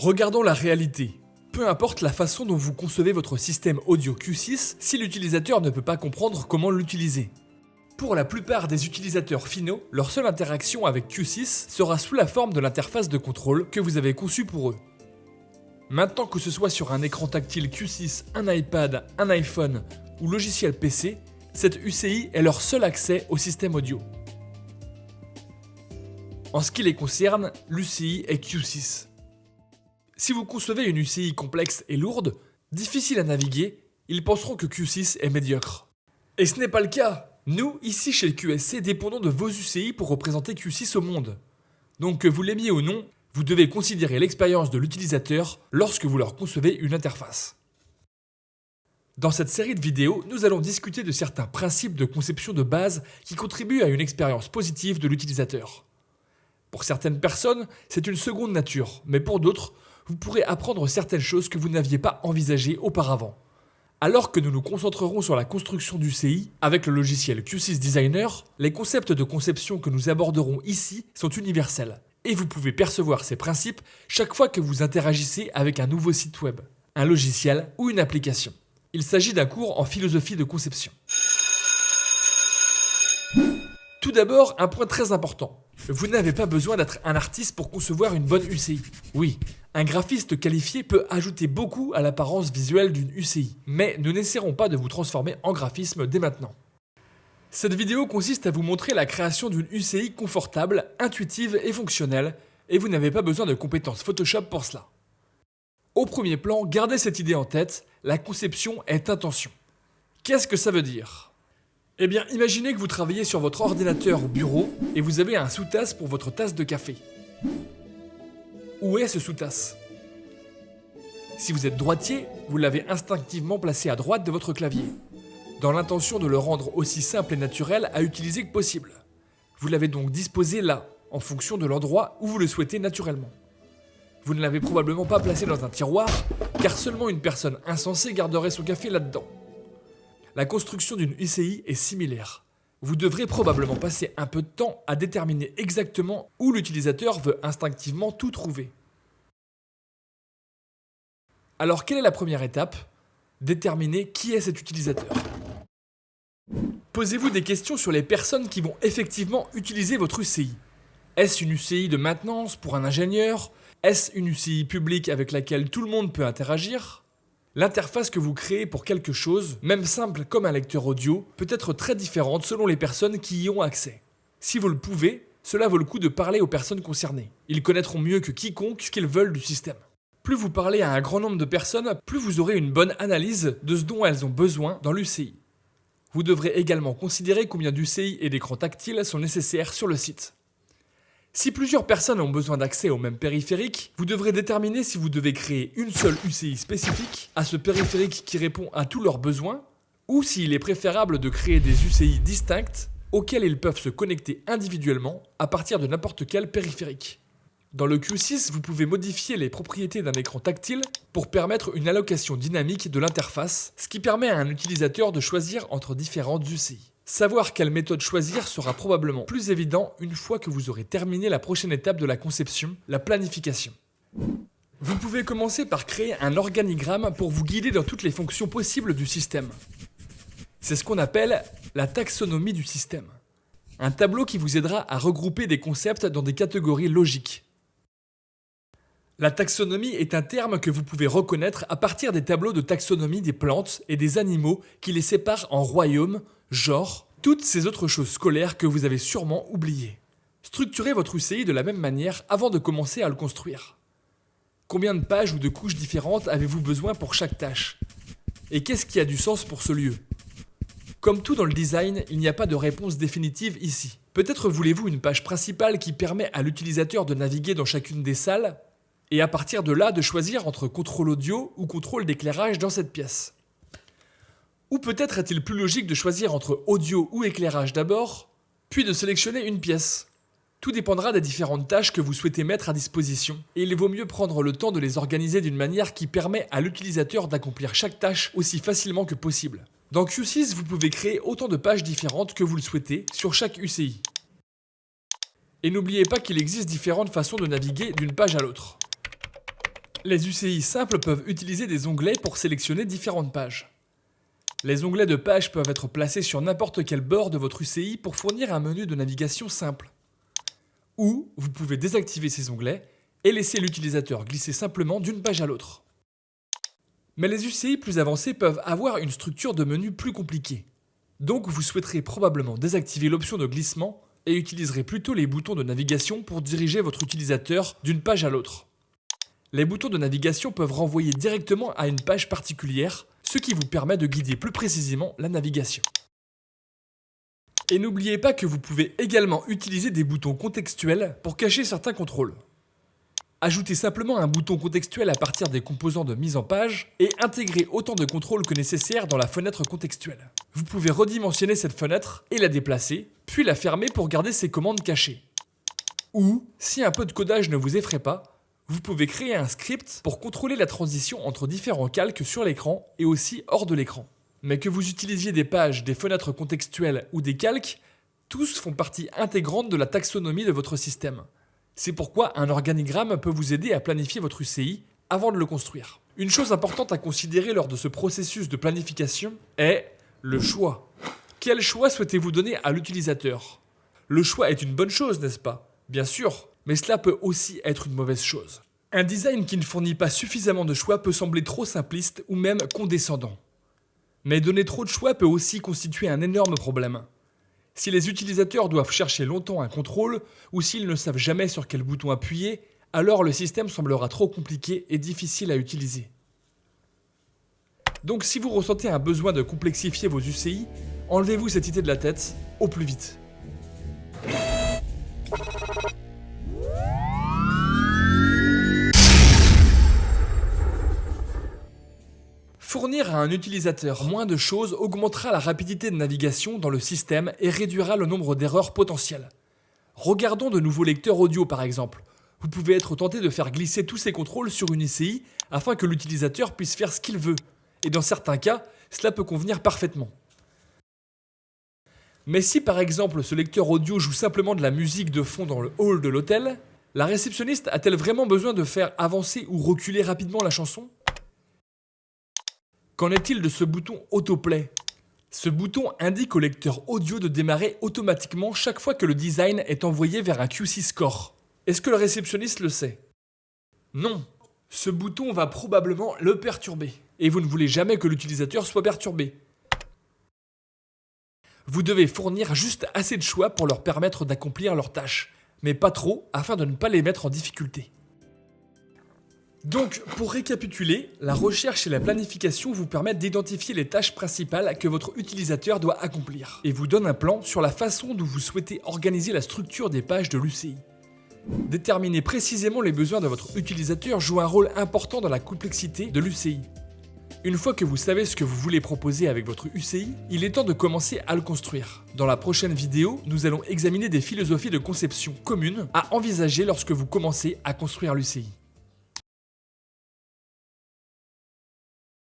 Regardons la réalité. Peu importe la façon dont vous concevez votre système audio Q6, si l'utilisateur ne peut pas comprendre comment l'utiliser. Pour la plupart des utilisateurs finaux, leur seule interaction avec Q6 sera sous la forme de l'interface de contrôle que vous avez conçue pour eux. Maintenant que ce soit sur un écran tactile Q6, un iPad, un iPhone ou logiciel PC, cette UCI est leur seul accès au système audio. En ce qui les concerne, l'UCI est Q6. Si vous concevez une UCI complexe et lourde, difficile à naviguer, ils penseront que Q6 est médiocre. Et ce n'est pas le cas. Nous, ici chez QSC, dépendons de vos UCI pour représenter Q6 au monde. Donc que vous l'aimiez ou non, vous devez considérer l'expérience de l'utilisateur lorsque vous leur concevez une interface. Dans cette série de vidéos, nous allons discuter de certains principes de conception de base qui contribuent à une expérience positive de l'utilisateur. Pour certaines personnes, c'est une seconde nature, mais pour d'autres, vous pourrez apprendre certaines choses que vous n'aviez pas envisagées auparavant. Alors que nous nous concentrerons sur la construction d'UCI avec le logiciel Q6 Designer, les concepts de conception que nous aborderons ici sont universels, et vous pouvez percevoir ces principes chaque fois que vous interagissez avec un nouveau site web, un logiciel ou une application. Il s'agit d'un cours en philosophie de conception. Tout d'abord, un point très important. Vous n'avez pas besoin d'être un artiste pour concevoir une bonne UCI. Oui, un graphiste qualifié peut ajouter beaucoup à l'apparence visuelle d'une UCI, mais nous n'essaierons pas de vous transformer en graphisme dès maintenant. Cette vidéo consiste à vous montrer la création d'une UCI confortable, intuitive et fonctionnelle, et vous n'avez pas besoin de compétences Photoshop pour cela. Au premier plan, gardez cette idée en tête, la conception est intention. Qu'est-ce que ça veut dire ? Eh bien, imaginez que vous travaillez sur votre ordinateur au bureau et vous avez un sous-tasse pour votre tasse de café. Où est ce sous-tasse ? Si vous êtes droitier, vous l'avez instinctivement placé à droite de votre clavier, dans l'intention de le rendre aussi simple et naturel à utiliser que possible. Vous l'avez donc disposé là, en fonction de l'endroit où vous le souhaitez naturellement. Vous ne l'avez probablement pas placé dans un tiroir, car seulement une personne insensée garderait son café là-dedans. La construction d'une UCI est similaire. Vous devrez probablement passer un peu de temps à déterminer exactement où l'utilisateur veut instinctivement tout trouver. Alors quelle est la première étape ? Déterminer qui est cet utilisateur. Posez-vous des questions sur les personnes qui vont effectivement utiliser votre UCI. Est-ce une UCI de maintenance pour un ingénieur ? Est-ce une UCI publique avec laquelle tout le monde peut interagir ? L'interface que vous créez pour quelque chose, même simple comme un lecteur audio, peut être très différente selon les personnes qui y ont accès. Si vous le pouvez, cela vaut le coup de parler aux personnes concernées. Ils connaîtront mieux que quiconque ce qu'ils veulent du système. Plus vous parlez à un grand nombre de personnes, plus vous aurez une bonne analyse de ce dont elles ont besoin dans l'UCI. Vous devrez également considérer combien d'UCI et d'écrans tactiles sont nécessaires sur le site. Si plusieurs personnes ont besoin d'accès au même périphérique, vous devrez déterminer si vous devez créer une seule UCI spécifique à ce périphérique qui répond à tous leurs besoins, ou s'il est préférable de créer des UCI distinctes auxquelles ils peuvent se connecter individuellement à partir de n'importe quel périphérique. Dans le Q6, vous pouvez modifier les propriétés d'un écran tactile pour permettre une allocation dynamique de l'interface, ce qui permet à un utilisateur de choisir entre différentes UCI. Savoir quelle méthode choisir sera probablement plus évident une fois que vous aurez terminé la prochaine étape de la conception, la planification. Vous pouvez commencer par créer un organigramme pour vous guider dans toutes les fonctions possibles du système. C'est ce qu'on appelle la taxonomie du système. Un tableau qui vous aidera à regrouper des concepts dans des catégories logiques. La taxonomie est un terme que vous pouvez reconnaître à partir des tableaux de taxonomie des plantes et des animaux qui les séparent en royaumes, genres, toutes ces autres choses scolaires que vous avez sûrement oubliées. Structurez votre UCI de la même manière avant de commencer à le construire. Combien de pages ou de couches différentes avez-vous besoin pour chaque tâche ? Et qu'est-ce qui a du sens pour ce lieu ? Comme tout dans le design, il n'y a pas de réponse définitive ici. Peut-être voulez-vous une page principale qui permet à l'utilisateur de naviguer dans chacune des salles, et à partir de là de choisir entre contrôle audio ou contrôle d'éclairage dans cette pièce. Ou peut-être est-il plus logique de choisir entre audio ou éclairage d'abord, puis de sélectionner une pièce. Tout dépendra des différentes tâches que vous souhaitez mettre à disposition, et il vaut mieux prendre le temps de les organiser d'une manière qui permet à l'utilisateur d'accomplir chaque tâche aussi facilement que possible. Dans Q6, vous pouvez créer autant de pages différentes que vous le souhaitez sur chaque UCI. Et n'oubliez pas qu'il existe différentes façons de naviguer d'une page à l'autre. Les UCI simples peuvent utiliser des onglets pour sélectionner différentes pages. Les onglets de pages peuvent être placés sur n'importe quel bord de votre UCI pour fournir un menu de navigation simple. Ou vous pouvez désactiver ces onglets et laisser l'utilisateur glisser simplement d'une page à l'autre. Mais les UCI plus avancés peuvent avoir une structure de menu plus compliquée. Donc vous souhaiterez probablement désactiver l'option de glissement et utiliserez plutôt les boutons de navigation pour diriger votre utilisateur d'une page à l'autre. Les boutons de navigation peuvent renvoyer directement à une page particulière, ce qui vous permet de guider plus précisément la navigation. Et n'oubliez pas que vous pouvez également utiliser des boutons contextuels pour cacher certains contrôles. Ajoutez simplement un bouton contextuel à partir des composants de mise en page et intégrez autant de contrôles que nécessaire dans la fenêtre contextuelle. Vous pouvez redimensionner cette fenêtre et la déplacer, puis la fermer pour garder ces commandes cachées. Ou, si un peu de codage ne vous effraie pas, vous pouvez créer un script pour contrôler la transition entre différents calques sur l'écran et aussi hors de l'écran. Mais que vous utilisiez des pages, des fenêtres contextuelles ou des calques, tous font partie intégrante de la taxonomie de votre système. C'est pourquoi un organigramme peut vous aider à planifier votre UCI avant de le construire. Une chose importante à considérer lors de ce processus de planification est le choix. Quel choix souhaitez-vous donner à l'utilisateur ? Le choix est une bonne chose, n'est-ce pas ? Bien sûr, mais cela peut aussi être une mauvaise chose. Un design qui ne fournit pas suffisamment de choix peut sembler trop simpliste ou même condescendant. Mais donner trop de choix peut aussi constituer un énorme problème. Si les utilisateurs doivent chercher longtemps un contrôle, ou s'ils ne savent jamais sur quel bouton appuyer, alors le système semblera trop compliqué et difficile à utiliser. Donc si vous ressentez un besoin de complexifier vos UCI, enlevez-vous cette idée de la tête au plus vite. Fournir à un utilisateur moins de choses augmentera la rapidité de navigation dans le système et réduira le nombre d'erreurs potentielles. Regardons de nouveaux lecteurs audio par exemple. Vous pouvez être tenté de faire glisser tous ces contrôles sur une UCI afin que l'utilisateur puisse faire ce qu'il veut. Et dans certains cas, cela peut convenir parfaitement. Mais si par exemple ce lecteur audio joue simplement de la musique de fond dans le hall de l'hôtel, la réceptionniste a-t-elle vraiment besoin de faire avancer ou reculer rapidement la chanson ? Qu'en est-il de ce bouton Autoplay ? Ce bouton indique au lecteur audio de démarrer automatiquement chaque fois que le design est envoyé vers un QC score. Est-ce que le réceptionniste le sait ? Non. Ce bouton va probablement le perturber. Et vous ne voulez jamais que l'utilisateur soit perturbé. Vous devez fournir juste assez de choix pour leur permettre d'accomplir leurs tâches, mais pas trop afin de ne pas les mettre en difficulté. Donc, pour récapituler, la recherche et la planification vous permettent d'identifier les tâches principales que votre utilisateur doit accomplir et vous donnent un plan sur la façon dont vous souhaitez organiser la structure des pages de l'UCI. Déterminer précisément les besoins de votre utilisateur joue un rôle important dans la complexité de l'UCI. Une fois que vous savez ce que vous voulez proposer avec votre UCI, il est temps de commencer à le construire. Dans la prochaine vidéo, nous allons examiner des philosophies de conception communes à envisager lorsque vous commencez à construire l'UCI.